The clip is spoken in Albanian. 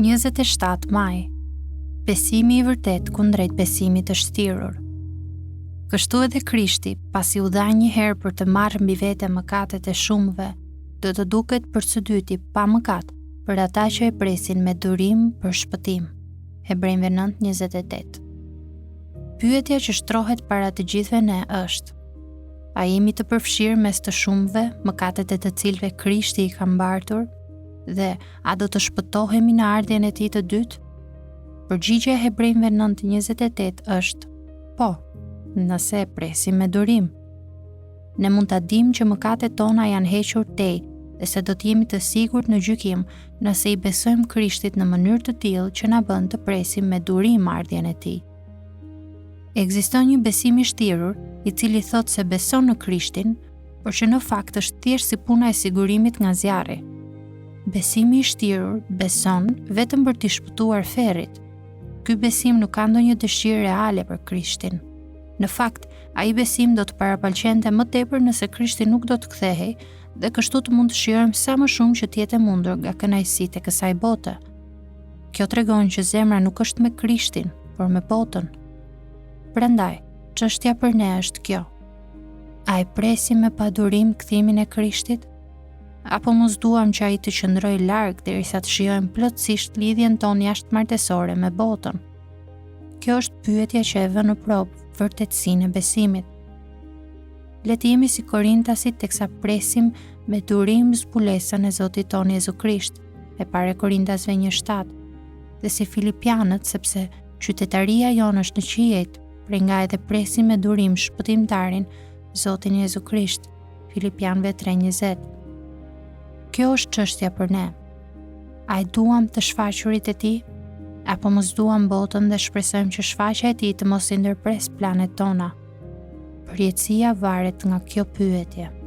27 maj. Besimi i vërtet kundrejt besimit të shtirur. Kështu edhe Krishti, pasi u dha një herë për të marrë mbi vete mëkatet e shumëve, do të duket për së dyti pa mëkat për ata që e presin me durim për shpëtim. Hebrejve 9:28. Pyetja që shtrohet para të gjithëve ne është: a jemi të përfshirë mes të shumëve mëkatet e të cilëve Krishti i ka mbartur, dhe a do të shpëtohemi në ardhjen e tij të dytë? Përgjigjja e Hebrejve 9:28 është po, nëse e presim me durim. Ne mund ta dimë që mëkatet tona janë hequr tej dhe se do të jemi të sigurt në gjykim nëse i besojmë Krishtit në mënyrë të tillë që na bën të presim me durim ardhjen e tij. Ekziston një besim i shtirur i cili thot se beson në Krishtin, por që në fakt është thjesht si puna e sigurimit nga zjarri. Besimi i shtirur beson vetëm për t'i shpëtuar ferrit. Ky besim nuk ka ndonjë dëshirë reale për Krishtin. Në fakt, ai besim do të parapaqente më tepër nëse Krishti nuk do të kthehej, dhe kështu të mund të shijojmë sa më shumë që të jetë e mundur nga kënaqësitë e kësaj bote. Kjo tregon që zemra nuk është me Krishtin, por me botën. Prandaj, çështja për ne është kjo: a e presim me padurim kthimin e Krishtit? Apo mos duam që ai të qëndrojë larg derisa të shijojmë plotësisht lidhjen tonë jashtëmartësore me botën? Kjo është pyetja që e vën në provë vërtetësinë e besimit. Le të jemi si Korintasit teksa presim me durim zbulesën e Zotit tonë Jezu Krisht, e para Korintasve 1:7, dhe si Filipianët, sepse qytetaria jonë është në qiejt, prej nga edhe presim me durim shpëtimtarin Zotin Jezu Krisht, Filipianëve 3:20. Kjo është çështja për ne. A e duam të shfaqurit e tij, apo mos duam botën dhe shpresojmë që shfaqja e tij të mos i ndërpres planet tona? Përjetësia varet nga kjo pyetje.